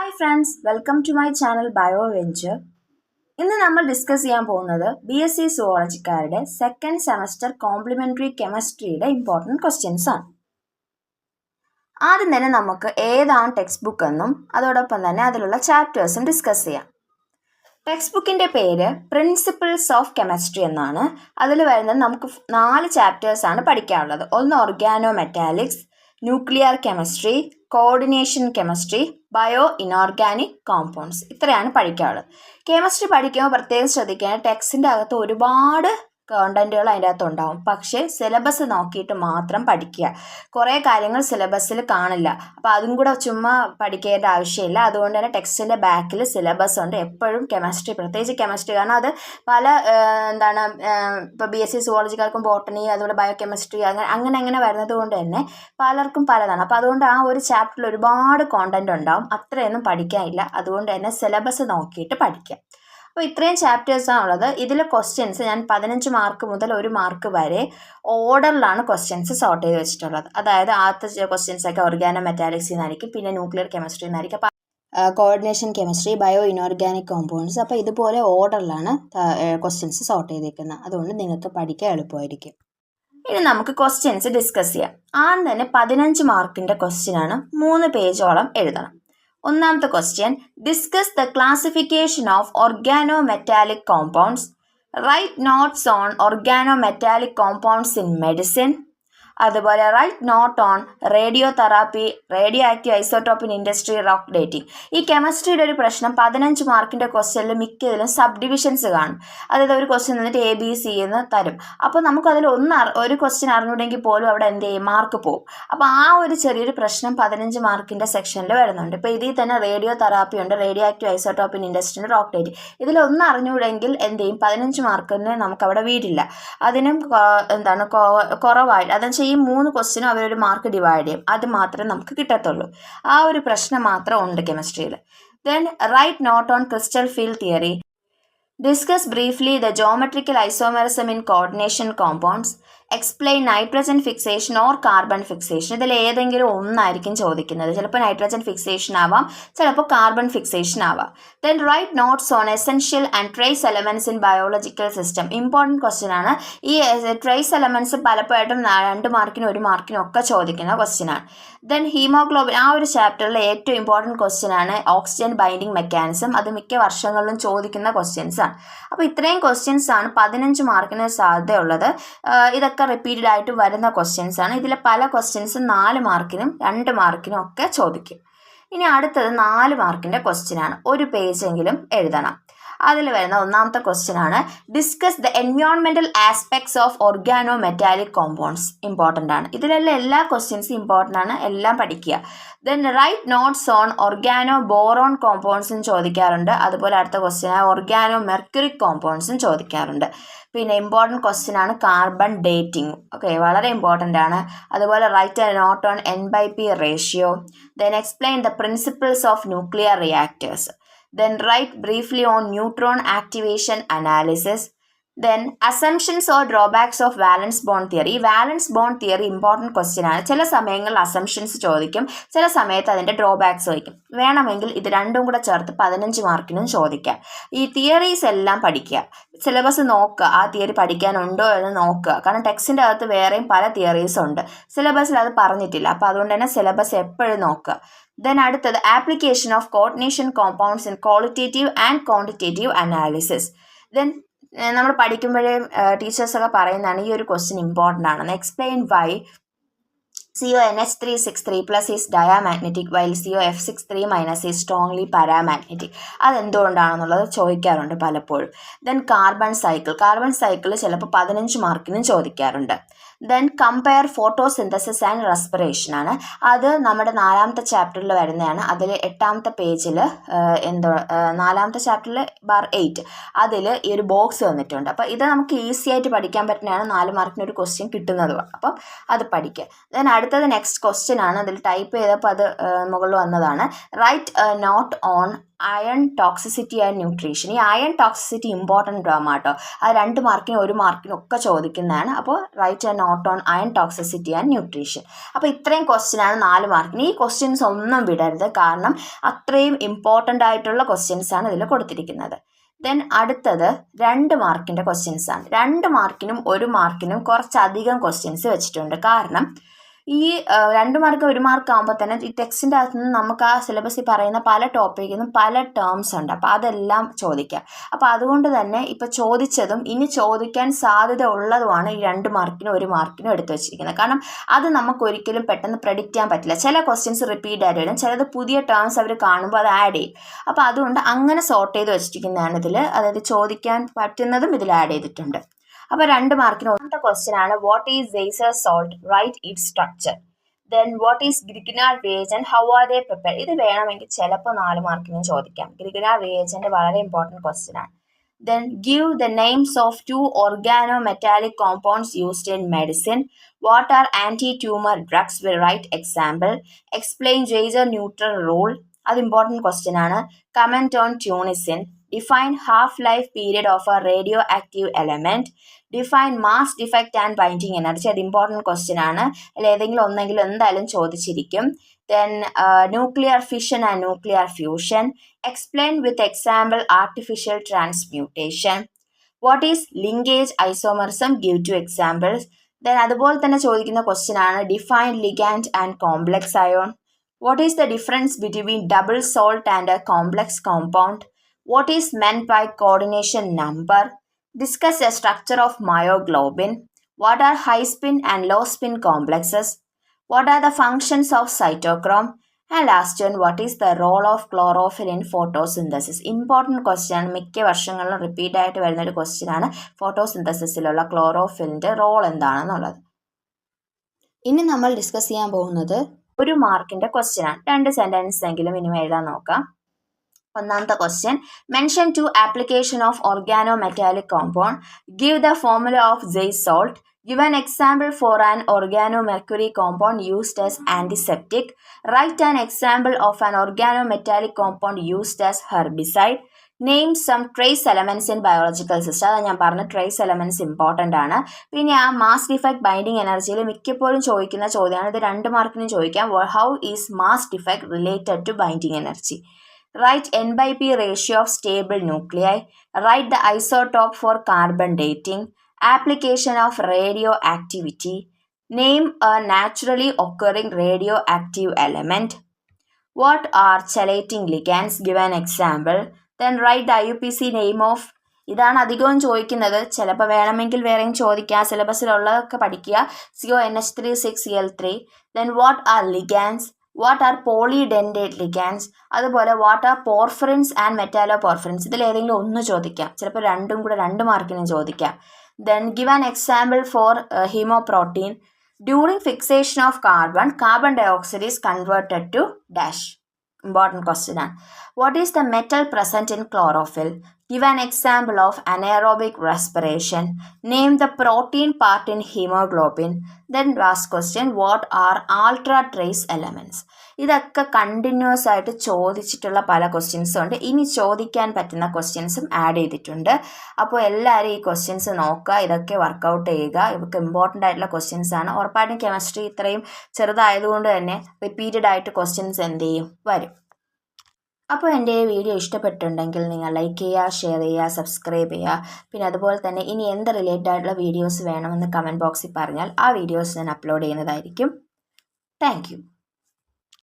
Hi friends, welcome to my channel bio venture. ഇന്ന് നമ്മൾ discuss ചെയ്യാൻ പോകുന്നത് BSc സുവോളജിക്കാരുടെ സെക്കൻഡ് സെമസ്റ്റർ കോംപ്ലിമെൻ്ററി കെമിസ്ട്രിയുടെ ഇമ്പോർട്ടൻറ്റ് ക്വസ്റ്റ്യൻസ് ആണ്. ആദ്യം തന്നെ നമുക്ക് ഏതാണ് ടെക്സ്റ്റ് ബുക്ക് എന്നും അതോടൊപ്പം തന്നെ അതിലുള്ള ചാപ്റ്റേഴ്സും ഡിസ്കസ് ചെയ്യാം. ടെക്സ്റ്റ് ബുക്കിൻ്റെ പേര് പ്രിൻസിപ്പിൾസ് ഓഫ് കെമിസ്ട്രി എന്നാണ്. അതിൽ വരുന്നത് നമുക്ക് 4 ചാപ്റ്റേഴ്സാണ് പഠിക്കാനുള്ളത്. ഒന്ന് organo metallics, nuclear chemistry, coordination chemistry, bio inorganic compounds. ഇത്രയാണ് പഠിക്കാനുള്ളത്. കെമിസ്ട്രി പഠിക്കുമ്പോൾ പ്രത്യേകം ശ്രദ്ധിക്കേണ്ട, ടെക്സ്റ്റിൻ്റെ അകത്ത് ഒരുപാട് കണ്ടൻറ്റുകൾ അതിൻ്റെ അകത്ത് ഉണ്ടാവും. പക്ഷേ സിലബസ് നോക്കിയിട്ട് മാത്രം പഠിക്കുക. കുറേ കാര്യങ്ങൾ സിലബസിൽ കാണില്ല. അപ്പോൾ അതും കൂടെ ചുമ്മാ പഠിക്കേണ്ട ആവശ്യമില്ല. അതുകൊണ്ട് തന്നെ ടെക്സ്റ്റിൻ്റെ ബാക്കിൽ സിലബസ് ഉണ്ട് എപ്പോഴും. കെമിസ്ട്രി, പ്രത്യേകിച്ച് കെമിസ്ട്രി, കാരണം അത് പല ഇപ്പോൾ BSc സുവോളജിക്കാർക്കും ബോട്ടണി, അതുപോലെ ബയോ കെമിസ്ട്രി അങ്ങനെ വരുന്നത് കൊണ്ട് തന്നെ പലർക്കും പലതാണ്. അപ്പോൾ അതുകൊണ്ട് ആ ഒരു ചാപ്റ്ററിൽ ഒരുപാട് കോണ്ടൻറ്റ് ഉണ്ടാവും. അത്രയൊന്നും പഠിക്കാനില്ല. അതുകൊണ്ട് തന്നെ സിലബസ് നോക്കിയിട്ട് പഠിക്കുക. അപ്പോൾ ഇത്രയും ചാപ്റ്റേഴ്സാണുള്ളത്. ഇതിലെ ക്വസ്റ്റ്യൻസ് ഞാൻ 15 മാർക്ക് മുതൽ 1 മാർക്ക് വരെ ഓർഡറിലാണ് ക്വസ്റ്റ്യൻസ് സോർട്ട് ചെയ്ത് വെച്ചിട്ടുള്ളത്. അതായത് ആദ്യത്തെ ക്വസ്റ്റ്യൻസൊക്കെ ഓർഗാനോ മെറ്റാലിക്സിൽ നിന്നായിരിക്കും, പിന്നെ ന്യൂക്ലിയർ കെമിസ്ട്രിയിൽ നിന്നായിരിക്കും, അപ്പോൾ coordination chemistry, bio inorganic compounds. അപ്പോൾ ഇതുപോലെ ഓർഡറിലാണ് ക്വസ്റ്റ്യൻസ് സോർട്ട് ചെയ്തേക്കുന്നത്. അതുകൊണ്ട് നിങ്ങൾക്ക് പഠിക്കാൻ എളുപ്പമായിരിക്കും. ഇനി നമുക്ക് ക്വസ്റ്റ്യൻസ് ഡിസ്കസ് ചെയ്യാം. ആദ്യം തന്നെ 15 മാർക്കിൻ്റെ ക്വസ്റ്റ്യനാണ്. 3 പേജോളം എഴുതണം. ഒന്നാമത്തെ question, discuss the classification of organometallic compounds, write notes on organometallic compounds in medicine, അതുപോലെ write note on radiotherapy, radioactive isotope in industry, rock dating. ഈ കെമിസ്ട്രിയുടെ ഒരു പ്രശ്നം, 15 മാർക്കിൻ്റെ ക്വസ്റ്റ്യനിൽ മിക്കതിലും സബ് ഡിവിഷൻസ് കാണും. അതായത് ഒരു ക്വസ്റ്റ്യൻ നിന്നിട്ട് ABC എന്ന് തരും. അപ്പോൾ നമുക്കതിൽ ഒരു ക്വസ്റ്റ്യൻ അറിഞ്ഞുണ്ടെങ്കിൽ പോലും അവിടെ എന്ത് ചെയ്യും, മാർക്ക് പോകും. അപ്പോൾ ആ ഒരു ചെറിയൊരു പ്രശ്നം 15 മാർക്കിൻ്റെ സെക്ഷനിൽ വരുന്നുണ്ട്. ഇപ്പോൾ ഇതിൽ തന്നെ റേഡിയോ തെറാപ്പി ഉണ്ട്, radio active isotope in industry, rock dating. ഇതിലൊന്നും അറിഞ്ഞുകൂടെങ്കിൽ എന്ത് ചെയ്യും, 15 മാർക്കിന് നമുക്കവിടെ വീടില്ല. അതിനും കുറവായിട്ട് അതെന്ന് ഈ 3 ക്വസ്റ്റ്യനും അവരൊരു മാർക്ക് ഡിവൈഡ് ചെയ്യും. അത് മാത്രമേ നമുക്ക് കിട്ടത്തുള്ളൂ. ആ ഒരു പ്രശ്നം മാത്രം ഉണ്ട് കെമിസ്ട്രിയിൽ. Then write note on crystal field theory, discuss briefly the geometrical isomerism in coordination compounds, explain nitrogen fixation or carbon fixation. ഇതിൽ ഏതെങ്കിലും ഒന്നായിരിക്കും ചോദിക്കുന്നത്. ചിലപ്പോൾ നൈട്രജൻ ഫിക്സേഷൻ ആവാം, ചിലപ്പോൾ കാർബൺ ഫിക്സേഷൻ ആവാം. Then write notes on essential and trace elements in biological system. Important question ആണ്. ഈ ട്രേസ് എലമെൻറ്റ്സ് പലപ്പോഴും 2 മാർക്കിനും 1 മാർക്കിനും ഒക്കെ ചോദിക്കുന്ന ക്വസ്റ്റ്യൻ ആണ്. ദെൻ ഹീമോഗ്ലോബിൻ, ആ ഒരു ചാപ്റ്ററിലെ ഏറ്റവും ഇമ്പോർട്ടൻറ്റ് ക്വസ്റ്റ്യൻ ആണ് ഓക്സിജൻ ബൈൻഡിങ് മെക്കാനിസം. അത് മിക്ക വർഷങ്ങളിലും ചോദിക്കുന്ന ക്വസ്റ്റ്യൻസ് ആണ്. അപ്പോൾ ഇത്രയും ക്വസ്റ്റ്യൻസ് ആണ് 15 മാർക്കിന് സാധ്യതയുള്ളത്. ഇതൊക്കെ റിപ്പീറ്റഡ് ആയിട്ട് വരുന്ന ക്വസ്റ്റ്യൻസ് ആണ്. ഇതിലെ പല ക്വസ്റ്റ്യൻസും 4 മാർക്കിനും 2 മാർക്കിനും ഒക്കെ ചോദിക്കും. ഇനി അടുത്തത് 4 മാർക്കിൻ്റെ ക്വസ്റ്റ്യൻ ആണ്. 1 പേജെങ്കിലും എഴുതണം. അതിൽ വരുന്ന ഒന്നാമത്തെ ക്വസ്റ്റ്യൻ ആണ്, discuss the environmental aspects of organometallic compounds. Important ആണ്. ഇതിലെല്ലാം എല്ലാ ക്വസ്റ്റ്യൻസും ഇമ്പോർട്ടൻ്റ് ആണ്, എല്ലാം പഠിക്കുക. Then write notes on organoboron കോമ്പൗണ്ട്സും ചോദിക്കാറുണ്ട്. അതുപോലെ അടുത്ത ക്വസ്റ്റ്യൻ ഓർഗാനോ മെർക്യൂറിക് കോമ്പൗണ്ട്സും ചോദിക്കാറുണ്ട്. പിന്നെ ഇമ്പോർട്ടൻറ്റ് ക്വസ്റ്റ്യൻ ആണ് കാർബൺ ഡേറ്റിംഗ്. ഓക്കെ, വളരെ ഇമ്പോർട്ടൻ്റ് ആണ്. അതുപോലെ write a note on N/P ratio. Then explain the principles of nuclear reactors. Then write briefly on neutron activation analysis. Then assumptions or drawbacks of valence bond theory. ഈ വാലൻസ് bond theory important question ആണ്. ചില സമയങ്ങളിൽ assumptions ചോദിക്കും, ചില സമയത്ത് അതിൻ്റെ drawbacks ചോദിക്കും. വേണമെങ്കിൽ ഇത് രണ്ടും കൂടെ ചേർത്ത് 15 മാർക്കിനും ചോദിക്കാം. ഈ തിയറീസ് എല്ലാം പഠിക്കുക. സിലബസ് നോക്കുക, ആ തിയറി പഠിക്കാനുണ്ടോ എന്ന് നോക്കുക. കാരണം ടെക്സ്റ്റിൻ്റെ അകത്ത് വേറെയും പല തിയറീസ് ഉണ്ട്, സിലബസിൽ അത് പറഞ്ഞിട്ടില്ല. അപ്പോൾ അതുകൊണ്ട് തന്നെ സിലബസ് എപ്പോഴും നോക്കുക. ദെൻ അടുത്തത് application of coordination compounds in qualitative and quantitative analysis. Then നമ്മൾ പഠിക്കുമ്പോഴേ ടീച്ചേഴ്സൊക്കെ പറയുന്നതാണ് ഈ ഒരു ക്വസ്റ്റ്യൻ ഇമ്പോർട്ടൻ്റ് ആണെന്ന്. Explain Y CONH363+ is diamagnetic while COF63- is strongly paramagnetic. അതെന്തുകൊണ്ടാണെന്നുള്ളത് ചോദിക്കാറുണ്ട് പലപ്പോഴും. ദെൻ കാർബൺ സൈക്കിൾ ചിലപ്പോൾ 15 മാർക്കിനും ചോദിക്കാറുണ്ട്. Then compare photosynthesis and respiration ആണ്. അത് നമ്മുടെ 4ാമത്തെ ചാപ്റ്ററിൽ വരുന്നതാണ്. അതിൽ 8ാമത്തെ പേജിൽ 4ാമത്തെ ചാപ്റ്ററിൽ ബാർ 8 അതിൽ ഈ ഒരു ബോക്സ് വന്നിട്ടുണ്ട്. അപ്പോൾ ഇത് നമുക്ക് ഈസി ആയിട്ട് പഠിക്കാൻ പറ്റുന്നതാണ്. 4 മാർക്കിന് ഒരു ക്വസ്റ്റ്യൻ കിട്ടുന്നതുമാണ്. അപ്പം അത് പഠിക്കുക. ദെൻ അടുത്തത് നെക്സ്റ്റ് ക്വസ്റ്റ്യൻ ആണ്. അതിൽ ടൈപ്പ് ചെയ്തപ്പോൾ അത് മുകളിൽ വന്നതാണ്. Write note on iron toxicity and nutrition. ഈ അയൺ ടോക്സിസിറ്റി ഇമ്പോർട്ടൻ്റ് ആകും കേട്ടോ. അത് 2 മാർക്കിനും 1 മാർക്കിനും ഒക്കെ ചോദിക്കുന്നതാണ്. അപ്പോൾ write a note on iron toxicity and nutrition. അപ്പോൾ ഇത്രയും ക്വസ്റ്റ്യനാണ് 4 മാർക്കിന്. ഈ ക്വസ്റ്റ്യൻസ് ഒന്നും വിടരുത്, കാരണം അത്രയും ഇമ്പോർട്ടൻ്റ് ആയിട്ടുള്ള ക്വസ്റ്റ്യൻസ് ആണ് ഇതിൽ കൊടുത്തിരിക്കുന്നത്. ദെൻ അടുത്തത് 2 മാർക്കിൻ്റെ ക്വസ്റ്റ്യൻസ് ആണ്. 2 മാർക്കിനും 1 മാർക്കിനും കുറച്ചധികം ക്വസ്റ്റ്യൻസ് വെച്ചിട്ടുണ്ട്. കാരണം ഈ 2 മാർക്ക് 1 മാർക്ക് ആകുമ്പോൾ തന്നെ ഈ ടെക്സ്റ്റിൻ്റെ അകത്ത് നിന്ന് നമുക്ക് ആ സിലബസിൽ പറയുന്ന പല ടോപ്പിക്കിൽ നിന്നും പല ടേംസ് ഉണ്ട്. അപ്പോൾ അതെല്ലാം ചോദിക്കാം. അപ്പോൾ അതുകൊണ്ട് തന്നെ ഇപ്പോൾ ചോദിച്ചതും ഇനി ചോദിക്കാൻ സാധ്യത ഉള്ളതുമാണ് ഈ 2 മാർക്കിനും 1 മാർക്കിനും എടുത്തു വെച്ചിരിക്കുന്നത്. കാരണം അത് നമുക്ക് ഒരിക്കലും പെട്ടെന്ന് പ്രെഡിക്റ്റ് ചെയ്യാൻ പറ്റില്ല. ചില ക്വസ്റ്റ്യൻസ് റിപ്പീറ്റ് ആയിട്ട് വരും, ചിലത് പുതിയ ടേംസ് അവർ കാണുമ്പോൾ അത് ആഡ് ചെയ്യും. അപ്പോൾ അതുകൊണ്ട് അങ്ങനെ സോർട്ട് ചെയ്ത് വെച്ചിരിക്കുന്നതാണ് ഇതിൽ, അതായത് ചോദിക്കാൻ പറ്റുന്നതും ഇതിൽ ആഡ് ചെയ്തിട്ടുണ്ട്. അപ്പോൾ 2 മാർക്കിന് ഒന്നാമത്തെ ക്വസ്റ്റ്യൻ ആണ് what is Zeiser salt, right its structure. Then what is Grignard reagent, how are they prepared. ഇത് വേണമെങ്കിൽ ചിലപ്പോൾ 4 മാർക്കിനും ചോദിക്കാം. Grignard reagent വളരെ ഇമ്പോർട്ടൻറ്റ് ക്വസ്റ്റ്യൻ ആണ്. Then give the names of 2 organometallic compounds used in medicine. What are anti-tumor drugs? Will write example. Explain Zeiser neutral rule. അത് important question ആണ്. Comment on tunicin. Define half-life period of a radioactive element. Define mass defect and binding energy. അത് important question ആണ്. അതിൽ ഏതെങ്കിലും ഒന്നെങ്കിലും എന്തായാലും ചോദിച്ചിരിക്കും. Then nuclear fission and nuclear fusion. Explain with example artificial transmutation. What is linkage isomerism? Give 2 examples. Then അതുപോലെ തന്നെ ചോദിക്കുന്ന question ആണ് define ligand and complex ion. What is the difference between double salt and a complex compound? What is meant by coordination number? Discuss the structure of myoglobin. What are high spin and low spin complexes? What are the functions of cytochrome? And last one, what is the role of chlorophyll in photosynthesis? Important question. മിക്ക വർഷങ്ങളിലും repeat ആയിട്ട് വരുന്ന ഒരു question ആണ് ഫോട്ടോസിന്തസിസിലുള്ള ക്ലോറോഫിലിൻ്റെ role എന്താണെന്നുള്ളത്. ഇനി നമ്മൾ discuss ചെയ്യാൻ പോകുന്നത് 1 മാർക്കിൻ്റെ ക്വസ്റ്റ്യൻ ആണ്. 2 സെൻറ്റൻസ് എങ്കിലും ഇനി എഴുതാൻ നോക്കാം. ഒന്നാമത്തെ question, mention 2 application of organometallic compound. Give the formula of Zeiser salt. Give an example for an organomercury compound used as antiseptic. Write an example of an organometallic compound used as herbicide. Name some trace elements in biological system. അതാണ് ഞാൻ പറഞ്ഞ trace elements important ആണ്. പിന്നെ ആ mass defect binding എനർജിയിൽ മിക്കപ്പോഴും ചോദിക്കുന്ന ചോദ്യമാണ്. ഇത് 2 മാർക്കിനും ചോദിക്കാം. How is mass defect related to binding energy. Write N/P ratio of stable nuclei. Write the isotope for carbon dating. Application of radioactivity. Name a naturally occurring radioactive element. What are chelating ligands? Give an example. Then write the IUPAC name of. ഇതാണ് അധികവും ചോദിക്കുന്നത്. ചിലപ്പോൾ വേണമെങ്കിൽ വേറെയും ചോദിക്കുക. സിലബസിലുള്ളതൊക്കെ പഠിക്കുക. CONH3,6Cl3. Then what are ligands? What are polydentate ligands? അതുപോലെ what are porphyrins and metalloporphyrins? ഇതിൽ ഏതെങ്കിലും ഒന്ന് ചോദിക്കാം. ചിലപ്പോൾ 2 മാർക്കിനും ചോദിക്കാം. Then give an example for hemoprotein. During fixation of carbon dioxide is converted to dash. Important question ആണ്. What is the metal present in chlorophyll? Give an example of anaerobic respiration. Name the protein part in hemoglobin. Then last question, what are ultra trace elements? ഇതൊക്കെ continuous ആയിട്ട് ചോദിച്ചിട്ടുള്ള പല ക്വസ്റ്റ്യൻസും ഉണ്ട്. ഇനി ചോദിക്കാൻ പറ്റുന്ന ക്വസ്റ്റ്യൻസും ആഡ് ചെയ്തിട്ടുണ്ട്. അപ്പോൾ എല്ലാവരും ഈ ക്വസ്റ്റ്യൻസ് നോക്കുക, ഇതൊക്കെ വർക്കൗട്ട് ചെയ്യുക. ഇവർക്ക് ഇമ്പോർട്ടൻ്റ് ആയിട്ടുള്ള ക്വസ്റ്റ്യൻസ് ആണ്. ഉറപ്പായിട്ടും കെമിസ്ട്രി ഇത്രയും ചെറുതായതുകൊണ്ട് തന്നെ റിപ്പീറ്റഡ് ആയിട്ട് ക്വസ്റ്റ്യൻസ് എന്ത് ചെയ്യും വരും. അപ്പോൾ എൻ്റെ ഈ വീഡിയോ ഇഷ്ടപ്പെട്ടിട്ടുണ്ടെങ്കിൽ നിങ്ങൾ ലൈക്ക് ചെയ്യുക, ഷെയർ ചെയ്യുക, സബ്സ്ക്രൈബ് ചെയ്യുക. പിന്നെ അതുപോലെ തന്നെ ഇനി എന്ത് റിലേറ്റഡ് ആയിട്ടുള്ള വീഡിയോസ് വേണമെന്ന് കമൻറ്റ് ബോക്സിൽ പറഞ്ഞാൽ ആ വീഡിയോസ് ഞാൻ അപ്ലോഡ് ചെയ്യുന്നതായിരിക്കും. Thank you.